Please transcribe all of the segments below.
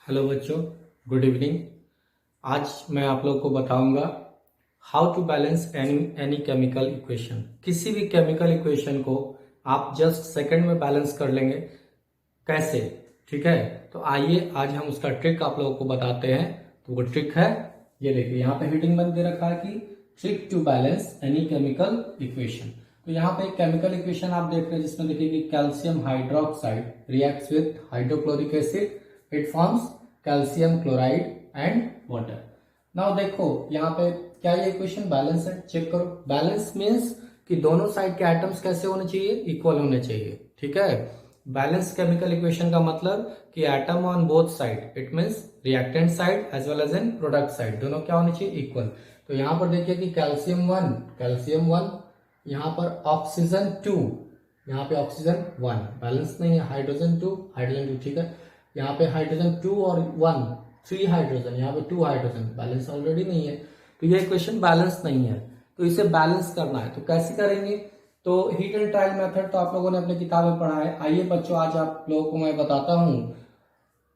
Hello बच्चों, good evening. आज मैं आप लोग को बताऊंगा how to balance any chemical equation. किसी भी केमिकल इक्वेशन को आप जस्ट सेकंड में बैलेंस कर लेंगे। कैसे? ठीक है, तो आइए आज हम उसका ट्रिक आप लोगों को बताते हैं। तो वो ट्रिक है, ये देखिए यहाँ पे हेडिंग बन दे रखा है कि trick to balance any chemical equation. तो यहाँ पे एक केमिकल इक्वेशन आप देख रहे हैं जिसमें देखिए कि calcium hydroxide reacts with hydrochloric acid, it forms calcium chloride and water. Now देखो यहाँ पे क्या ये इक्वेशन बैलेंस है? चेक करो। बैलेंस मीन्स कि दोनों साइड के एटम्स कैसे होने चाहिए? इक्वल होने चाहिए। ठीक है, बैलेंस केमिकल इक्वेशन का मतलब कि atom on both side, it means reactant side as well as in product side, दोनों क्या होने चाहिए? इक्वल। तो यहाँ पर देखिए कि कैल्शियम वन, यहाँ पर ऑक्सीजन 2, यहाँ पे ऑक्सीजन 1 बैलेंस नहीं है, हाइड्रोजन 2 हाइड्रोजन 2। ठीक है, यहाँ पे हाइड्रोजन 2 और 1 3 हाइड्रोजन, यहाँ पे 2 हाइड्रोजन, बैलेंस ऑलरेडी नहीं है। तो ये इक्वेशन बैलेंस नहीं है, तो इसे बैलेंस करना है। तो कैसे करेंगे? तो हीट एंड ट्रायल मेथड तो आप लोगों ने अपने किताब में पढ़ा है। आइए बच्चों, आज आप लोगों को मैं बताता हूं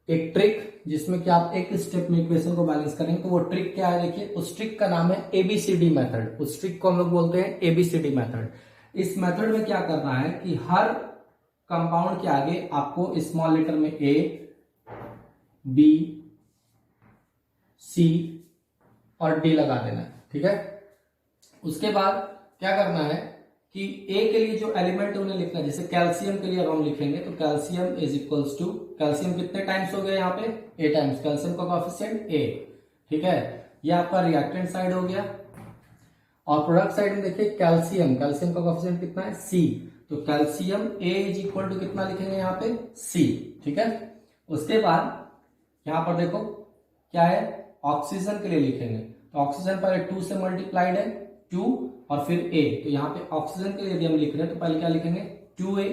एक ट्रिक जिसमें कि आप एक स्टेप में इक्वेशन को बैलेंस करेंगे। तो वो ट्रिक क्या है? देखिए, उस ट्रिक का नाम है एबीसीडी मेथड। उस ट्रिक को हम लोग बोलते हैं एबीसीडी मेथड। इस मेथड में क्या करना है कि हर कंपाउंड के आगे आपको स्मॉल लेटर में ए, बी, सी और डी लगा देना है। ठीक है, उसके बाद क्या करना है कि ए के लिए जो एलिमेंट है उन्हें लिखना है। जैसे कैल्शियम के लिए अब हम लिखेंगे तो calcium is equals to, calcium कितने टाइम्स हो गया यहाँ पे? ए टाइम्स, कैल्शियम का कोएफिशिएंट ए। ठीक है, ये आपका रिएक्टेंट साइड हो गया। और प्रोडक्ट साइड में देखिए कैल्शियम का कोएफिशिएंट कितना है? सी। तो calcium a is equal to कितना लिखेंगे यहाँ पे? सी। ठीक है, उसके बाद यहां पर देखो क्या है, ऑक्सीजन के लिए लिखेंगे तो ऑक्सीजन पहले 2 से मल्टीप्लाइड है, 2 और फिर ए। तो यहाँ पे ऑक्सीजन के लिए यदि हम लिख रहे हैं तो पहले क्या लिखेंगे? 2a।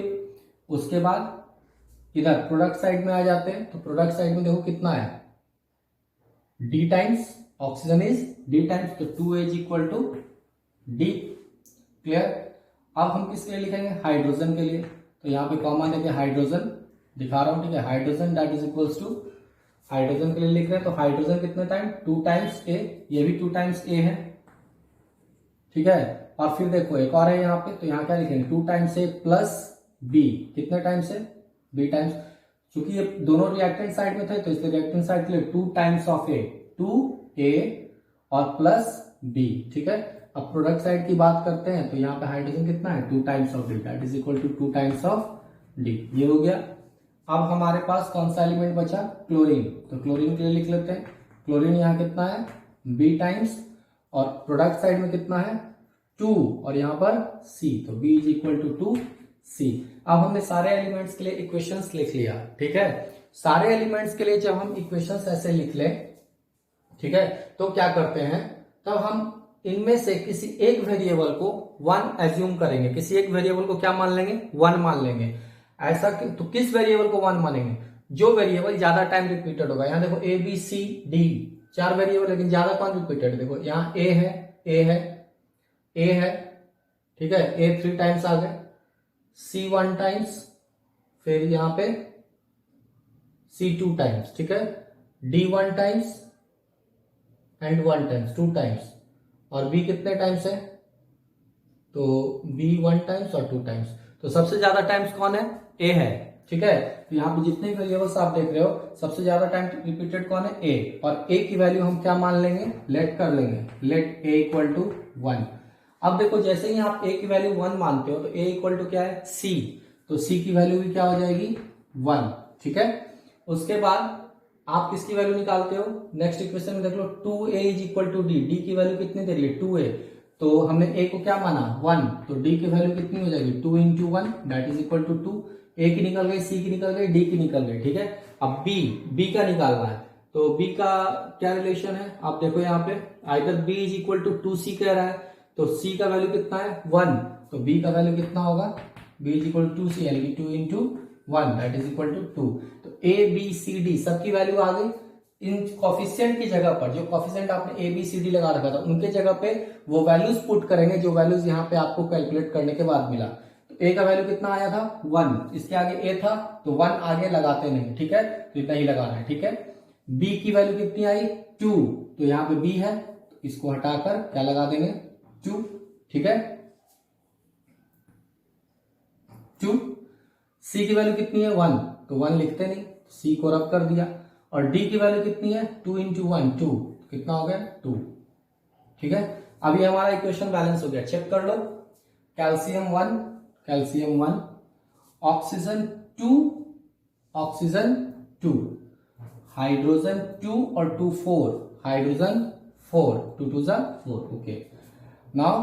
उसके बाद इधर प्रोडक्ट साइड में आ जाते हैं तो प्रोडक्ट साइड में देखो कितना है? D times, oxygen is d times, तो 2a is equal to d. Clear? अब हम किसके लिए लिखेंगे? हाइड्रोजन के लिए। तो यहाँ पे कॉमन है कि हाइड्रोजन दिखा रहा हूं। ठीक है, hydrogen that is equals to, hydrogen के लिए लिख रहे हैं तो हाइड्रोजन कितने टाइम? 2 टाइम्स ए, ये भी 2 टाइम्स ए है। ठीक है, और फिर देखो एक और है यहाँ पे, तो यहाँ क्या लिखेंगे? 2 टाइम्स ए प्लस बी, कितने टाइम्स है? B times. क्योंकि ये दोनों रिएक्टेंट साइड में थे तो इसलिए रिएक्टेंट साइड के लिए 2 टाइम्स ऑफ ए, 2a और प्लस बी। ठीक है, अब प्रोडक्ट साइड की बात करते हैं तो यहाँ पे हाइड्रोजन कितना है? 2 times of d, that is equal to 2 times of d. ये हो गया। अब हमारे पास कौन सा एलिमेंट बचा? क्लोरीन। तो क्लोरीन के लिए लिख लेते हैं। क्लोरीन यहाँ कितना है? बी टाइम्स, और प्रोडक्ट साइड में कितना है? 2 और यहाँ पर सी, तो B is equal to 2c। अब हमने सारे एलिमेंट्स के लिए इक्वेशंस लिख लिया। ठीक है, सारे एलिमेंट्स के लिए जब हम इक्वेशंस ऐसे लिख लें, ठीक है, तो क्या करते हैं, तब हम इनमें से किसी एक वेरिएबल को 1 एज्यूम करेंगे। किसी एक वेरिएबल को क्या मान लेंगे? 1 मान लेंगे। ऐसा तो किस वेरिएबल को 1 मानेंगे? जो वेरिएबल ज्यादा टाइम रिपीटेड होगा। यहाँ देखो a b c d 4 variable, लेकिन ज्यादा कौन रिपीटेड? देखो यहाँ ए है, ए है, ए है। ठीक है, ए 3 टाइम्स आ गए, सी 1 टाइम्स, फिर यहाँ पे सी 2 टाइम्स। ठीक है, D 1 times and 1 times, 2 times, और बी कितने टाइम्स है? तो बी 1 टाइम्स और 2 टाइम्स। तो सबसे ज्यादा टाइम्स कौन है? ए है। ठीक है, तो यहाँ पे जितने वेरिएबल्स आप देख रहे हो सबसे ज्यादा टाइम रिपीटेड कौन है? ए। और ए की वैल्यू हम क्या मान लेंगे? लेट कर लेंगे, लेट ए इक्वल टू 1। अब देखो जैसे ही आप ए की वैल्यू 1 मानते हो तो ए इक्वल टू क्या है? सी। तो सी की वैल्यू भी क्या हो जाएगी? 1। ठीक है, उसके बाद आप किसकी वैल्यू निकालते हो? नेक्स्ट इक्वेशन में देख लो, 2a is equal to d. D की वैल्यू कितनी दे रही है? 2a। तो हमने a को क्या माना? 1, तो d की वैल्यू कितनी हो जाएगी? 2 into 1 that is equal to 2। a की निकल गई, c की निकल गई, d की निकल गई। ठीक है, अब b का निकालना है। तो b का क्या रिलेशन है? आप देखो यहाँ पे either b is equal to 2c कह रहा है, तो c का वैल्यू कितना है? 1, तो b का वैल्यू कितना होगा? b is equal to 2c, यानी कि 2 into 1 that is equal to 2। तो a b c d सबकी वैल्यू आ गई। इन कॉफिशिएंट की जगह पर, जो कॉफिशिएंट आपने ए बी सी डी लगा रखा था, उनके जगह पे वो वैल्यूज पुट करेंगे जो वैल्यूज यहाँ पे आपको कैलकुलेट करने के बाद मिला। तो ए का वैल्यू कितना आया था? 1, इसके आगे ए था तो 1 आगे लगाते नहीं। ठीक है, तो इतना ही लगाना है। ठीक है, बी की वैल्यू कितनी आई 2, तो यहाँ पे बी है तो इसको हटाकर क्या लगा देंगे 2, ठीक है 2। सी की वैल्यू कितनी है 1, तो 1 लिखते नहीं, सी को रब कर दिया। और डी की वैल्यू कितनी है 2 इंटू 1 2, कितना हो गया 2, ठीक है। अब ये हमारा इक्वेशन बैलेंस हो गया, चेक कर लो। कैल्शियम 1, ऑक्सीजन 2, ऑक्सीजन 2, हाइड्रोजन 2 और 2 4, हाइड्रोजन 4, 2 2 4, ओके। नाउ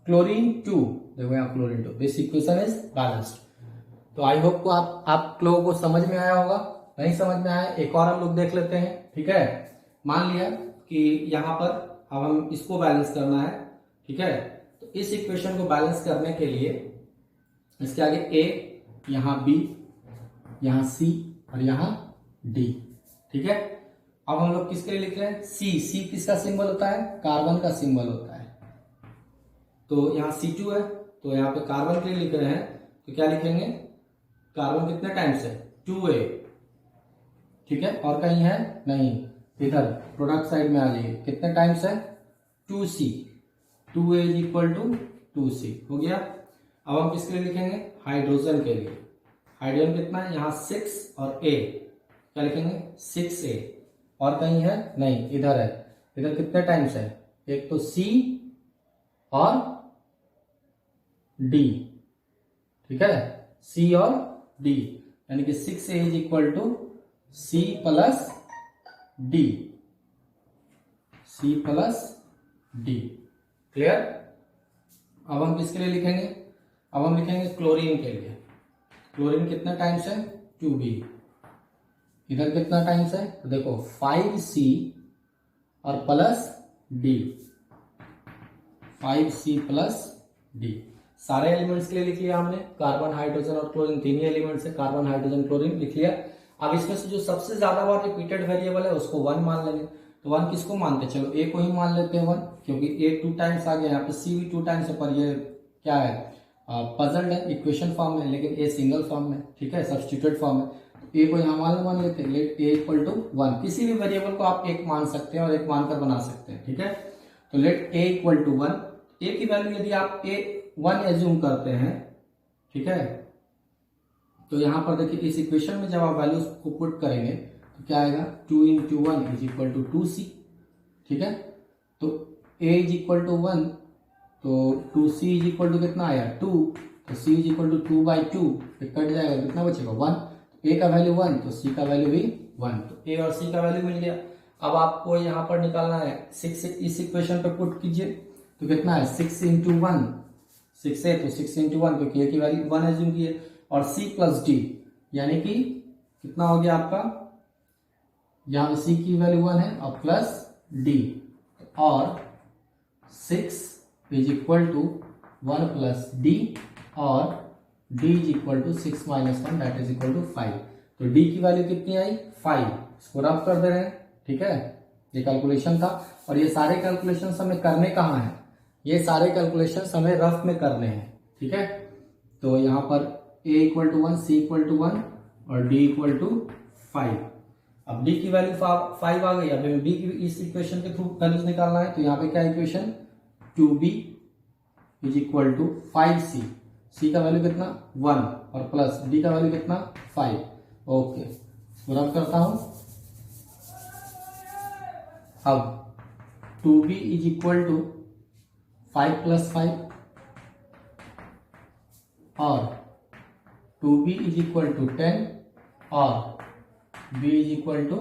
क्लोरीन 2, देखो यहाँ chlorine 2, this equation is balanced. तो आई होप को आप लोगों को समझ में आया होगा। नहीं समझ में आया एक और हम लोग देख लेते हैं, ठीक है। मान लिया कि यहाँ पर अब हम इसको बैलेंस करना है, ठीक है। तो इस इक्वेशन को बैलेंस करने के लिए इसके आगे ए, यहाँ बी, यहाँ सी और यहाँ डी, ठीक है। अब हम लोग किसके लिए लिख रहे हैं सी किसका सिंबल होता है कार्बन का सिंबल होता है। तो यहाँ C2 है तो यहाँ पे कार्बन के लिए लिख रहे हैं, तो क्या लिखेंगे कार्बन कितने टाइम्स है 2A, ठीक है। और कहीं है नहीं, इधर प्रोडक्ट साइड में आ जाइए, कितने टाइम्स है 2C, 2A is equal to 2C, हो गया। अब हम किसके लिए लिखेंगे हाइड्रोजन के लिए, हाइड्रोजन कितना है यहाँ 6 और A, क्या लिखेंगे 6A। और कहीं है नहीं, इधर है, इधर कितने टाइम्स है, एक तो C और D, ठीक है C और D, यानी कि 6A is equal to C plus D, C plus D, clear. अब हम किसके लिए लिखेंगे, अब हम लिखेंगे क्लोरीन के लिए। क्लोरीन कितना टाइम्स है 2B, इधर कितना टाइम्स है तो देखो 5C और plus D, 5C plus D। सारे एलिमेंट्स के लिए लिख लिया हमने, कार्बन हाइड्रोजन और क्लोरीन तीन ही एलिमेंट्स है, कार्बन हाइड्रोजन क्लोरीन लिख लिया। अब इसमें से जो सबसे ज्यादा बार रिपीटेड वेरिएबल है उसको 1 मान लेंगे। तो 1 किसको मानते हैं, चलो A को ही मान लेते हैं 1, क्योंकि A 2 टाइम्स आ गया, यहाँ पे C भी 2 टाइम्स है, पर ये क्या है पजल्ड है, इक्वेशन फॉर्म में, लेकिन A सिंगल फॉर्म में, ठीक है सब्स्टिट्यूटेड फॉर्म में। तो A को यहाँ मान लेते हैं, लेट A इक्वल टू 1, किसी भी वेरिएबल को आप एक मान सकते हैं और एक मानकर बना सकते हैं, ठीक है। तो let A equal to 1, A की वैल्यू यदि आप A 1 एज्यूम करते हैं, ठीक है, तो यहां पर देखिए इस इक्वेशन में जब आप वैल्यूज को पुट करेंगे तो क्या आएगा 2 into 1 is equal to 2C, ठीक है। तो A इज इक्वल टू 1, तो 2C इज इक्वल टू कितना आया 2, तो C is equal to 2/2, cut जाएगा कितना बचेगा 1, A का वैल्यू 1 तो C का वैल्यू भी 1, तो A और C का वैल्यू मिल गया। अब आपको यहाँ पर निकालना है 6, इस इक्वेशन पे पुट कीजिए तो कितना है 6 इंटू 1, 6 है तो 6 इंटू 1, क्योंकि A की वैल्यू 1 एज्यूम की है, और C प्लस D यानी कि कितना हो गया आपका, यहाँ C की वैल्यू 1 है और प्लस D, और 6 is equal to 1 plus D, और D is equal to 6 minus 1 that is equal to 5। तो D की वैल्यू कितनी आई 5, इसको रफ कर दे रहे हैं, ठीक है। ये कैलकुलेशन था, और ये सारे कैलकुलेशन हमें करने कहाँ है, ये सारे कैलकुलेशन हमें रफ में करने हैं, ठीक है। तो यहाँ पर A equal to 1, C equal to 1 और D इक्वल टू 5। अब D की वैल्यू 5 आ गई, अब हमें B की इस इक्वेशन के थ्रू वैल्यूज निकालना है। तो यहाँ पे क्या equation 2B is equal to 5C, C का वैल्यू कितना 1 और प्लस D का वैल्यू कितना 5, ओके रब करता हूं। अब 2B is equal to 5 plus 5 और 2B इज इक्वल टू 10 और B is equal to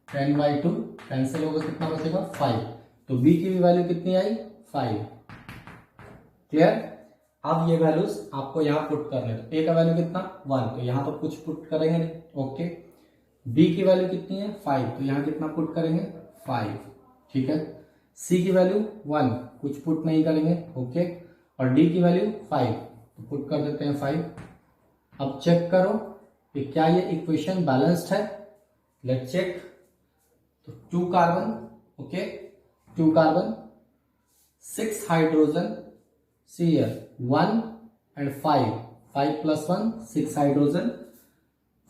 10/2, cancel होगा कितना बचेगा 5, तो B की भी वैल्यू कितनी आई 5, क्लियर। अब ये वैल्यूज आपको यहाँ पुट करने, तो A का वैल्यू कितना 1, तो यहाँ तो कुछ पुट करेंगे नहीं, ओके। B की वैल्यू कितनी है 5, तो यहाँ कितना पुट करेंगे 5, ठीक है। C की वैल्यू 1, कुछ पुट नहीं करेंगे, ओके। और D की वैल्यू 5, तो पुट कर देते हैं 5। अब चेक करो कि क्या ये इक्वेशन बैलेंस्ड है, लेट्स चेक। तो 2 carbon, okay 2 carbon, 6 hydrogen, Cl 1 and 5 plus 1 6 hydrogen,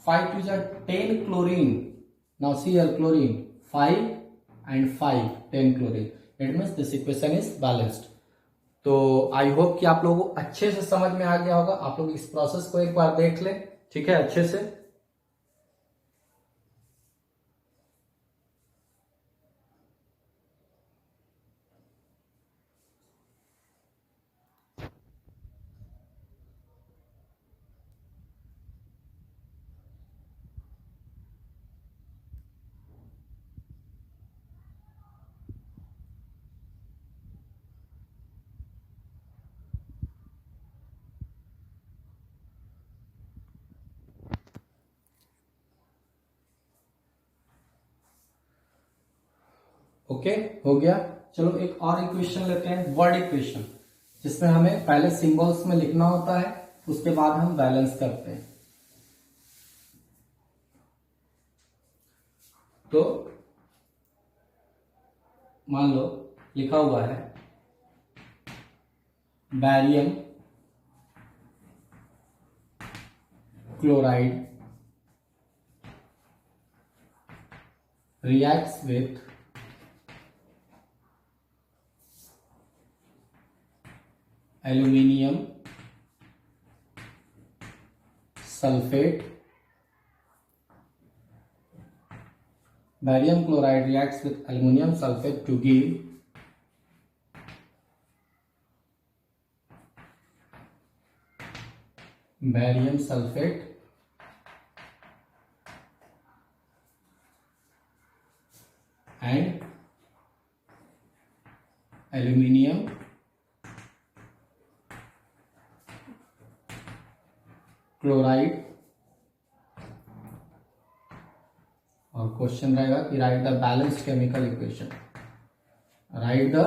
5 to 10 chlorine, Now Cl chlorine 5 and 5 10 chlorine. It means this equation is balanced. तो आई होप कि आप लोगों को अच्छे से समझ में आ गया होगा। आप लोग इस प्रोसेस को एक बार देख लें, ठीक है, अच्छे से। ओके, हो गया। चलो एक और इक्वेशन लेते हैं, वर्ड इक्वेशन, जिसमें हमें पहले सिंबल्स में लिखना होता है, उसके बाद हम बैलेंस करते हैं। तो मान लो लिखा हुआ है barium chloride reacts with aluminium sulfate. Barium chloride reacts with aluminium sulfate to give barium sulfate and aluminium chloride. और क्वेश्चन रहेगा कि write the balanced chemical equation. Write the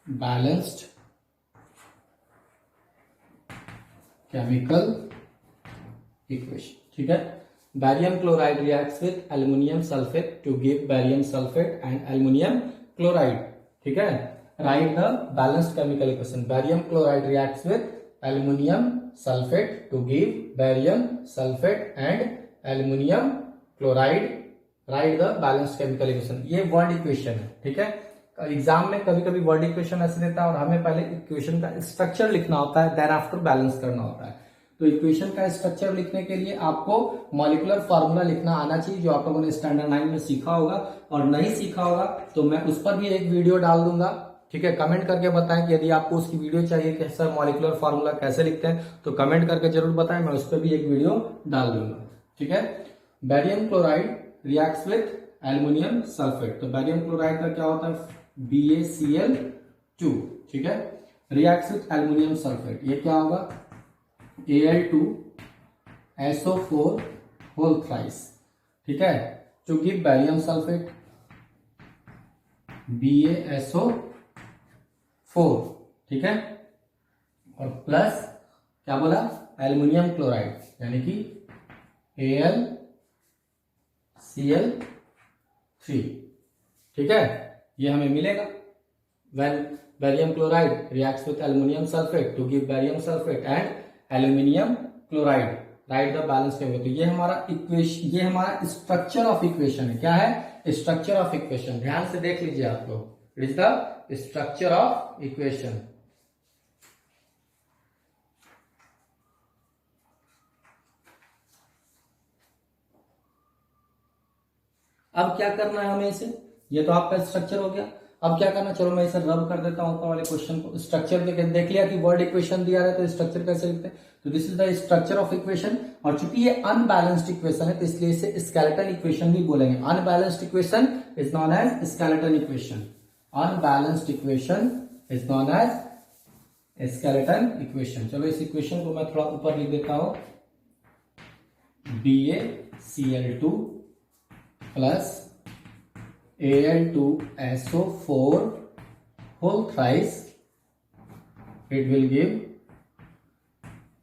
balanced chemical equation, ठीक है। Barium chloride reacts with aluminium sulphate to give barium sulphate and aluminium chloride, ठीक है। Write the balanced chemical equation. Barium chloride reacts with aluminium sulphate to give barium sulphate and aluminium chloride. Write the balanced chemical equation. ये word equation है, ठीक है। Exam में कभी कभी word equation ऐसे देता है और हमें पहले इक्वेशन का स्ट्रक्चर लिखना होता है, देन आफ्टर बैलेंस करना होता है। तो इक्वेशन का स्ट्रक्चर लिखने के लिए आपको मॉलिक्यूलर फार्मूला लिखना आना चाहिए, जो आप लोगों ने स्टैंडर्ड 9 में सीखा होगा। और नहीं सीखा होगा तो मैं उस पर भी एक वीडियो डाल दूंगा, ठीक है। कमेंट करके बताएं कि यदि आपको उसकी वीडियो चाहिए कि सर मॉलिक्यूलर फार्मूला कैसे लिखते हैं, तो कमेंट करके जरूर बताएं, मैं उस पर भी एक वीडियो डाल दूंगा, ठीक है। Barium chloride reacts with aluminium sulphate. तो बैरियम क्लोराइड का क्या होता है, BaCl2, ठीक है। रिएक्ट्स विथ एल्यूमिनियम सल्फेट, ये क्या होगा, Al2SO4 होल थ्राइस, ठीक है, to give barium sulphate BaSO4, ठीक है। और प्लस क्या बोला, एल्यूमिनियम क्लोराइड यानी कि AlCl3, ठीक है। ये हमें मिलेगा when barium chloride reacts with aluminum sulfate to give barium sulfate and aluminum chloride. Right the balance chemical. तो ये हमारा इक्वेशन, ये हमारा स्ट्रक्चर ऑफ इक्वेशन है। क्या है, स्ट्रक्चर ऑफ इक्वेशन। ध्यान से देख लीजिए आप लोग, it is the structure of equation. अब क्या करना है हमें इसे, ये तो आपका स्ट्रक्चर हो गया। अब क्या करना, चलो मैं इसे रब कर देता हूं ऊपर वाले क्वेश्चन को। स्ट्रक्चर देख लिया कि वर्ड इक्वेशन दिया है, तो स्ट्रक्चर कैसे लिखते हैं। तो this is the structure of equation. और चूंकि ये अनबैलेंस्ड इक्वेशन है तो इसलिए इसे स्केलेटन इक्वेशन भी बोलेंगे। Unbalanced equation is known as skeleton equation. Unbalanced equation is known as skeleton equation. चलो इस इक्वेशन को मैं थोड़ा ऊपर लिख देता हूं, BaCl2 plus Al2SO4 whole thrice, it will give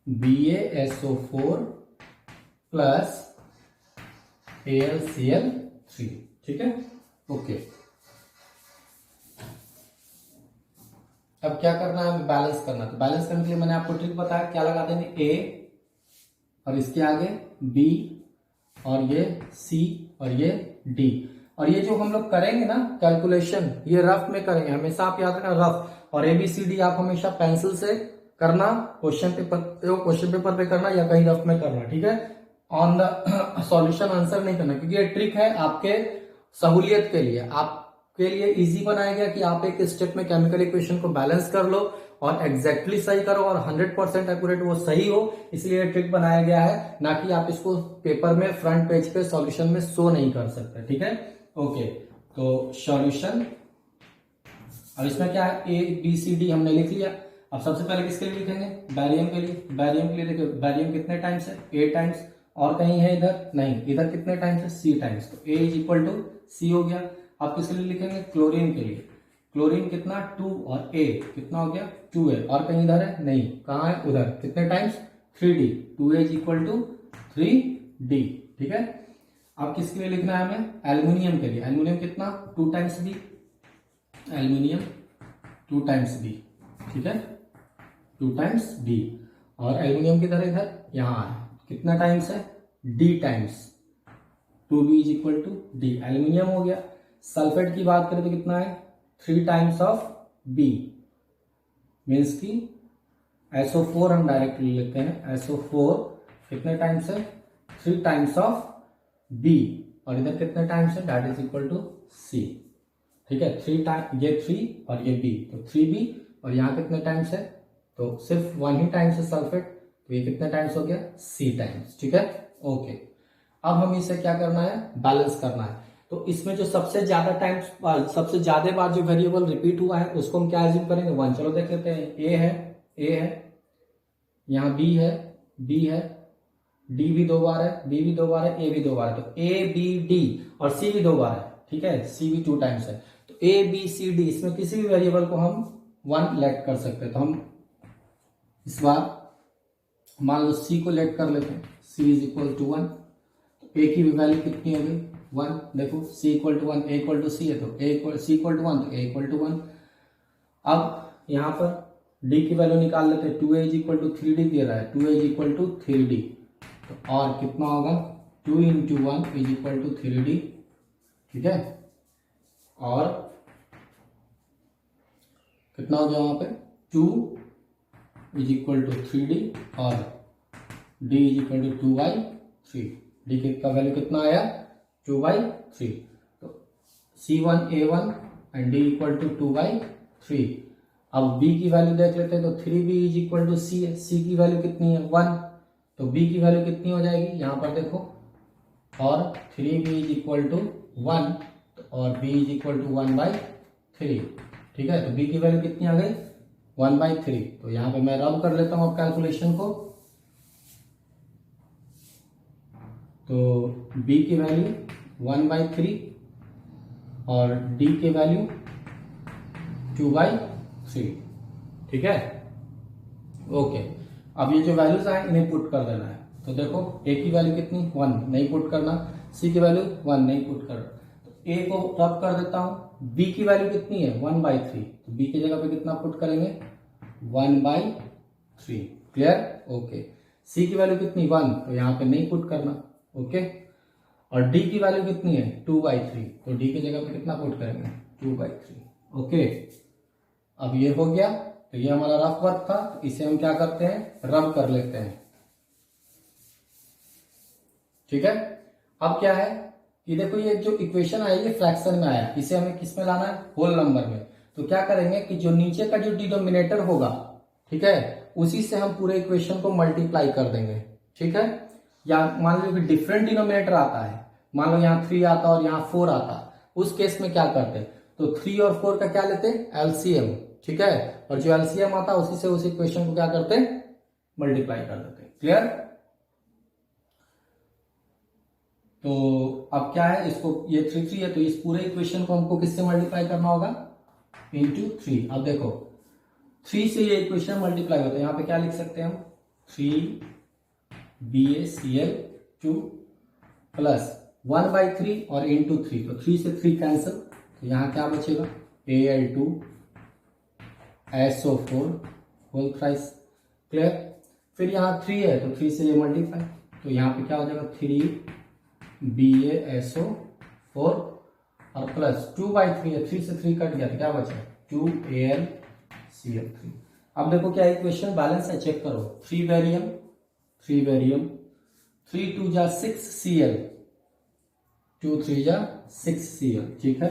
BaSO4 plus AlCl3, ठीक है, ओके। अब क्या करना है, हमें बैलेंस करना। तो बैलेंस करने के लिए मैंने आपको ट्रिक बताया, क्या लगा देंगे, A और इसके आगे B और ये C और ये D। और ये जो हम लोग करेंगे ना कैलकुलेशन, ये रफ में करेंगे, हमेशा आप याद रखना रफ। और ABCD आप हमेशा पेंसिल से करना, क्वेश्चन पेपर पे करना या कहीं रफ में करना, ठीक है। ऑन द सॉल्यूशन आंसर नहीं करना, क्योंकि ये ट्रिक है आपके सहूलियत के लिए, आपके लिए इजी बनाया गया कि आप एक स्टेप में केमिकल इक्वेशन को बैलेंस कर लो और एग्जैक्टली सही करो और 100% एक्यूरेट वो सही हो, इसलिए ट्रिक बनाया गया है, ना कि आप इसको पेपर में फ्रंट पेज पे सॉल्यूशन में शो नहीं कर सकते, ठीक है। ओके, तो सॉल्यूशन, अब इसमें क्या है, ABCD हमने लिख लिया। अब सबसे पहले किसके लिए लिखेंगे, बैरियम के लिए। बैरियम के लिए देखो, बैरियम कितने टाइम्स है, A टाइम्स, और कहीं है इधर नहीं, इधर कितने टाइम्स है, C टाइम्स, तो A is equal to C हो गया। अब किसके लिए लिखेंगे, क्लोरीन के लिए। क्लोरीन कितना 2 और A कितना हो गया 2 है, और कहीं इधर है नहीं, कहाँ है उधर, कितने times 3D, 2A is equal to 3D, ठीक है। अब किसके लिए लिखना है हमें, एल्यूमिनियम के लिए। एल्यूमिनियम कितना 2 times B, aluminium 2 times B, ठीक है, 2 टाइम्स B। और एल्यूमिनियम किधर है, इधर यहाँ है, कितना टाइम्स है, D times, 2B is equal to D, aluminium हो गया। सल्फेट की बात करें तो कितना है, 3 टाइम्स ऑफ B, मीन्स की SO4 हम डायरेक्टली लिखते हैं, SO4 कितने टाइम्स है, 3 टाइम्स ऑफ B, और इधर कितने टाइम्स है, that is equal to C, ठीक है। 3 टाइम, ये 3 और ये B, तो 3B, और यहाँ कितने टाइम्स है, तो सिर्फ 1 ही टाइम्स है सल्फेट, तो ये कितने टाइम्स हो गया, C टाइम्स, ठीक है। ओके, अब हम इसे क्या करना है, बैलेंस करना है। तो इसमें जो सबसे ज्यादा टाइम्स, सबसे ज्यादा बार जो वेरिएबल रिपीट हुआ है उसको हम क्या एज्यूम करेंगे, 1। चलो देख लेते हैं, A है, यहाँ B है, D भी 2 बार है, B भी 2 बार है, A भी 2 बार है, तो A B D और C भी 2 बार है, ठीक है, C भी 2 टाइम्स है। तो A B C D, इसमें किसी भी वेरिएबल को हम 1 लेट कर सकते हैं। तो हम इस बार मान लो C को लेट कर लेते हैं, C इज इक्वल टू 1, तो A की वैल्यू कितनी हो गई 1, देखो C equal to 1, A equal to C है, तो C इक्वल टू 1, तो A इक्वल टू 1। अब यहाँ पर D की वैल्यू निकाल लेते हैं, 2A is equal to 3D दे रहा है, 2A is equal to 3D, तो और कितना होगा, 2 into 1 is equal to 3D, ठीक है। और कितना हो गया वहां पे, 2 इज इक्वल टू 3D और D is equal to 2/3, D का वैल्यू कितना आया, 2/3, तो C1A1 and D equal to 2/3। अब B की वैल्यू देख लेते हैं, तो 3B is equal to C है, C की वैल्यू कितनी है 1, तो B की वैल्यू कितनी हो जाएगी, यहां पर देखो, और 3B इज इक्वल टू 1, और B इज इक्वल टू 1/3, ठीक है। तो B की वैल्यू कितनी आ गई 1/3, तो यहां पे मैं रब कर लेता हूं अब कैलकुलेशन को, तो B की वैल्यू 1/3 और D की वैल्यू 2/3, ठीक है। ओके, अब ये जो वैल्यूज आए इन्हें पुट कर देना है। तो देखो A की वैल्यू कितनी 1, नहीं पुट करना, C की वैल्यू 1 नहीं पुट करना, तो A को रब कर देता हूं। B की वैल्यू कितनी है 1/3, तो B की जगह पे कितना पुट करेंगे 1/3, क्लियर, ओके। C की वैल्यू कितनी 1, तो यहाँ पे नहीं पुट करना, ओके। और D की वैल्यू कितनी है 2/3, तो D की जगह पे कितना पुट करेंगे 2/3, ओके। अब ये हो गया, तो ये हमारा रफ वर्क था, तो इसे हम क्या करते हैं, रब कर लेते हैं, ठीक है। अब क्या है कि देखो ये जो इक्वेशन आई ये फ्रैक्शन में आया, इसे हमें किस में लाना है, होल नंबर में। तो क्या करेंगे कि जो नीचे का जो डिनोमिनेटर होगा, ठीक है, उसी से हम पूरे इक्वेशन को मल्टीप्लाई कर देंगे, ठीक है। या मान लो कि डिफरेंट डिनोमिनेटर आता है, मान लो यहाँ 3 आता और यहाँ 4 आता, उस केस में क्या करते, तो 3 और 4 का क्या लेते, एलसीएम, ठीक है, और जो एलसीएम आता उसी से उस इक्वेशन को क्या करते, मल्टीप्लाई कर देते, क्लियर। तो अब क्या है, इसको ये 3 है, तो इस पूरे इक्वेशन को हमको किससे मल्टीप्लाई करना होगा, इंटू 3। अब देखो 3 से ये इक्वेशन मल्टीप्लाई होता है, यहाँ पे क्या लिख सकते हैं हम, 3BaCl2 प्लस 1/3 और इंटू 3, तो 3 से 3 कैंसिल, तो यहाँ क्या बचेगा Al2SO4 होल थ्राइस, क्लियर। फिर यहाँ 3 है तो 3 से ये मल्टीप्लाई, तो यहाँ पे क्या हो जाएगा 3BaSO4 और प्लस 2/3 है, 3 से 3 कट गया तो क्या बचा 2AlCl3। अब देखो क्या इक्वेशन बैलेंस है, चेक करो। 3 बेरियम 3 2 जा 6Cl 2 3 जा 6Cl, ठीक है।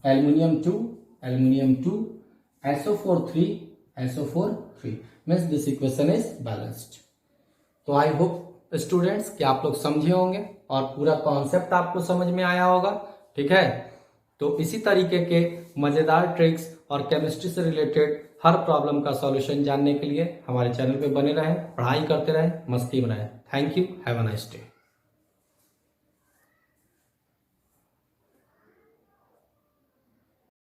Aluminium 2 SO4 3 means this equation is balanced. तो आई होप स्टूडेंट्स कि आप लोग समझे होंगे और पूरा कॉन्सेप्ट आपको समझ में आया होगा, ठीक है। तो इसी तरीके के मजेदार ट्रिक्स और केमिस्ट्री से रिलेटेड हर प्रॉब्लम का सॉल्यूशन जानने के लिए हमारे चैनल पे बने रहें, पढ़ाई करते रहें, मस्ती बनाएं। Thank you, have a nice day.